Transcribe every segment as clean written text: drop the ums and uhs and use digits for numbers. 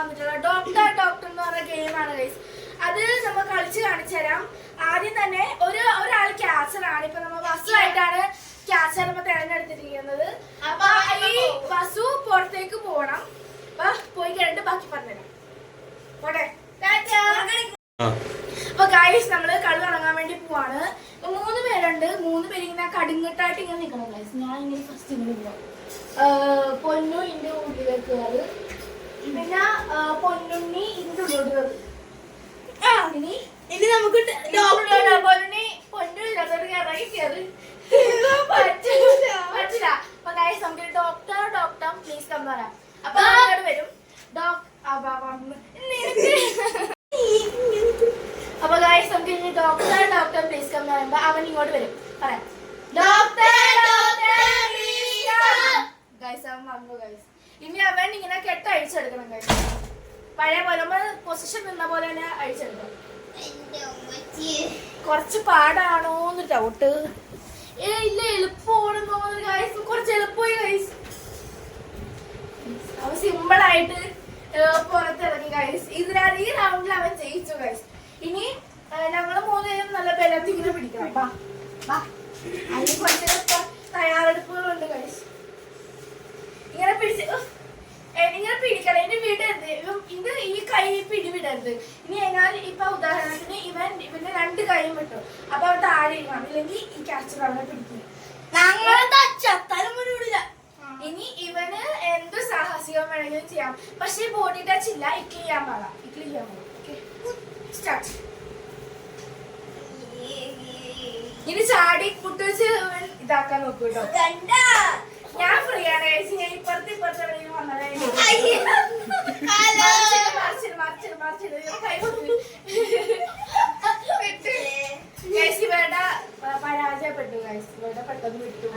വന്നിട്ടുള്ള ഡോക്ടർ എന്ന് പറഞ്ഞ ഗെയിമാണ് ഗൈസ്. അത് നമ്മൾ കളിച്ച് കാണിച്ചു തരാം. ആദ്യം തന്നെ ഒരാൾ ക്യാച്ചർ ആണ്. ഇപ്പൊ നമ്മൾ വസുവായിട്ടാണ് ക്യാച്ചർ ഇപ്പൊ തെരഞ്ഞെടുത്തിരിക്കുന്നത്. അപ്പൊ ഈ വസു പുറത്തേക്ക് പോണം. അപ്പൊ പോയി കഴിഞ്ഞിട്ട് ബാക്കി പറഞ്ഞുതരാം. പോട്ടെ. അപ്പൊ ഗൈസ് നമ്മള് കളി തുടങ്ങാൻ വേണ്ടി പോവാണ്. 3 പേരുണ്ട്. 3 പേര് ഇങ്ങനെ കടുങ്ങട്ടായിട്ട് ഇങ്ങനെ നിൽക്കണം ഗൈസ്. ഞാൻ ഇങ്ങനെ ഫസ്റ്റ് ഇങ്ങനെ പോവാം. പൊന്നു ഇന്റെ ഉള്ളിലേക്ക് കയറ്. പിന്നെ പൊന്നുണ്ണി ഇന്റെ ഉള്ളിലോട്ട് കയറി. ഇനി നമുക്ക് പൊന്നു ഇറങ്ങി കയറി പറ്റില്ല. അപ്പൊ ഗൈസ് നമുക്ക് ഡോക്ടർ പ്ലീസ് കം പറയാം. അപ്പൊ അങ്ങോട്ട് വരും. അപ്പൊ ഗൈസ് നമുക്ക് ഇനി ഡോക്ടർ പ്ലീസ് കം പറയുമ്പോ അവൻ ഇങ്ങോട്ട് വരും. പറയാം ഗൈസ്. അവൻ വന്നു ഗൈസ്. ഇനി അവൻ ഇങ്ങനെ കെട്ട് അഴിച്ചെടുക്കണം ഗൈസ്. പഴയ പോലെ നമ്മൾ പൊസിഷൻ നിന്ന പോലെ തന്നെ അഴിച്ചെടുക്കണം. കുറച്ച് പാടാണോന്ന് ഡൗട്ട്. ഇല്ല എളുപ്പമാണെന്ന് തോന്നുന്നു ഗൈസ്. കുറച്ച് എളുപ്പമായി ഗൈസ്. അവൻ സിമ്പിൾ ആയിട്ട് പുറത്തിറങ്ങി ഗൈസ്. ഈ റൗണ്ടിൽ അവൻ ജയിച്ചു ഗൈസ്. ഇനി ഞങ്ങള് 3 പേരും നല്ല ബലത്തിൽ ഇങ്ങനെ പിടിക്കണം. അതിന് കുറച്ച് തയ്യാറെടുപ്പുകളുണ്ട് ഗൈസ്. ഇങ്ങനെ പിടിക്കണം. ഇനി വിടരുത്. ഇത് ഈ കൈ പിടിവിടരുത്. ഇനി എന്നാൽ ഇപ്പൊ ഉദാഹരണത്തിന് ഇവന്റെ 2 കൈയും വിട്ടു. അപ്പൊ അവൻ താഴെ ഇരിക്കണം. ഇല്ലെങ്കിൽ ഈ ക്യാച്ചർ അവനെ പിടിക്കും. ഇനി ഇവന് എന്ത് സാഹസികം വേണമെങ്കിലും ചെയ്യാം. പക്ഷെ ബോഡി ടച്ച് ഇല്ല. ഇക്ലി ചെയ്യാൻ പാടാം. സ്റ്റാർട്ട്. ഇനി ചാടി കുട്ടിവെച്ച് ഇതാക്കാൻ നോക്കൂ കേട്ടോ. ഞാൻ ഫ്രീ ആണ്. ഞാൻ ഇപ്പുറത്ത് വന്നതായിരുന്നു. പരാജയപ്പെട്ടു ഗൈസ്. ഇവിടെ പെട്ടെന്ന് വിട്ടു.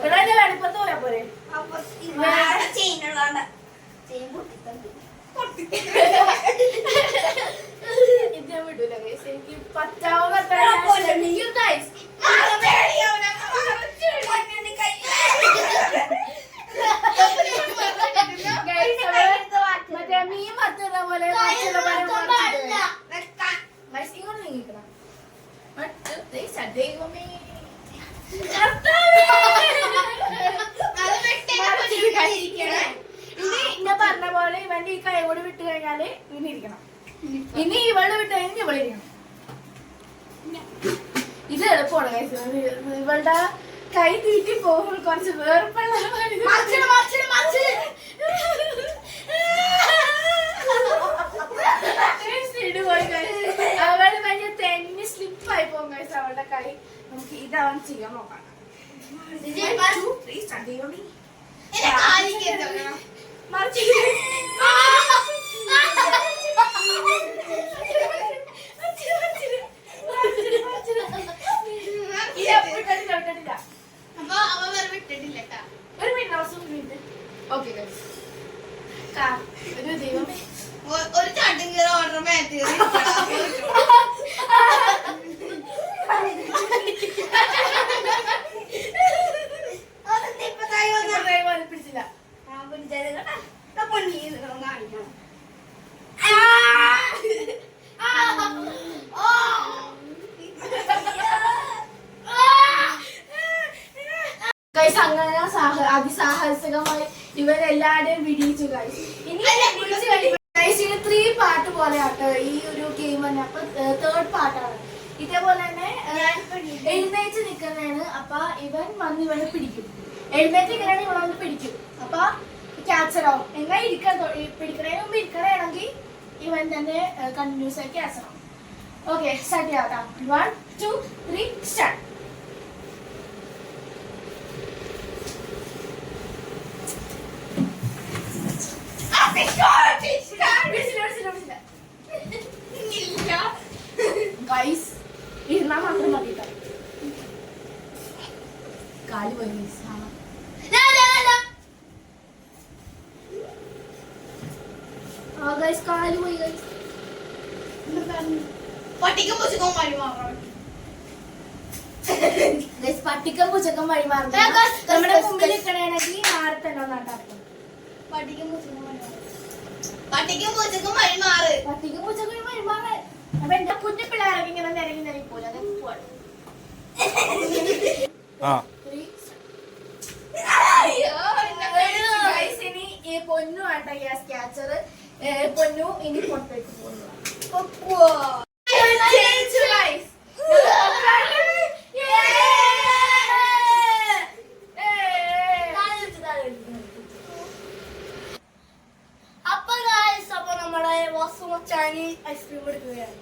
ഇവിടെ വെളുപ്പത്ത് പോയാ പോരെ. ഇത് ഞാൻ വിടൂല ഗൈസ്. എനിക്ക് പറ്റാവുന്ന മറ്റേ മീൻ പറ്റുന്ന പോലെ ഇങ്ങോട്ട് നീങ്ങിക്കണം. ഇനി പറഞ്ഞ പോലെ ഇവന്റെ ഈ കൈ കൂടി വിട്ട് കഴിഞ്ഞാല് ഇനി ഇരിക്കണം. ഇനി ഇവള് വിട്ട് കഴിഞ്ഞാൽ ഇവളിരിക്കണം. ഇത് എളുപ്പമാണ് ഗൈസ്. ഇവളുടെ കൈ തീറ്റി പോകുമ്പോൾ കുറച്ച് വേർപ്പുള്ള അവള് ഭയങ്കര തെന്നി സ്ലിപ്പായി പോകും ഗൈസ് അവളുടെ കൈ. നമുക്ക് ഇതവൻ ചെയ്യാൻ നോക്കാം. ഒരു മിനിറ്റ്. ഓക്കെ ഒരു ദൈവമേ. ഒരു ചട്ടിങ്കര ഓർഡർ മാറ്റി പിടിച്ചില്ല. ഗൈസ് അങ്ങനെ അതിസാഹസികമായി ഇവരെല്ലാവരെയും വിടിയിച്ചു ഗൈസ്. ഇനി 3 പാർട്ട് പോലെ ആട്ടോ ഈ ഒരു ഗെയിം തന്നെ. അപ്പൊ 3rd പാർട്ടാണ്. ഇതേപോലെ തന്നെ എഴുന്നേറ്റ് നിൽക്കുന്നതാണ്. അപ്പൊ ഇവൻ വന്ന് ഇവനെ പിടിക്കും. എഴുന്നേറ്റ് ഇങ്ങനെയാണ് ഇവൻ വന്ന് പിടിക്കും. അപ്പൊ ക്യാച്ചർ ആവും. എങ്ങനെ പിടിക്കണേന് മുമ്പ് ഇരിക്കണമെങ്കിൽ ഇവൻ തന്നെ കണ്ടിന്യൂസ് ആയി ക്യാച്ചർ ആവും. ഓക്കെ സ്റ്റാർട്ട് ചെയ്യാം. 1 2 3 സ്റ്റാർട്ട്. ഗൈസ് ഇരുന്നാ മാത്രം മതി. കാല് പോയി ഗൈസ്. കാല് പോയി ഗൈസ്. പട്ടിക്കും പൂച്ചക്കും വഴി മാറാം. പട്ടിക്കും പൂച്ചക്കും വഴി മാറും. നമ്മുടെ മുമ്പിൽ നിൽക്കണമെങ്കിൽ മാറി തന്നെ ഒന്നാട്ടാക്കും. പട്ടിക്കും പൂച്ചക്കും വഴി മാറാം. പട്ടിക്കും പൂച്ചക്കും വഴി മാറ്. പട്ടിക്ക് പൂച്ചക്ക് വരുമാറ്. അപ്പൊ എന്റെ കുഞ്ഞു പിള്ളേരൊക്കെ ഇങ്ങനെ നിരങ്ങി പോലെ അത് പോവാണ്. Guys, ഇനി ഈ പൊന്നു ആട്ട ഗ്യാസ് ക്യാച്ചർ. പൊന്നു ഇനി പുറത്തേക്ക് പോകുന്നു. അപ്പൊ നമ്മുടെ വാസുമച്ചാനി ഐസ്ക്രീം എടുക്കുകയാണ്.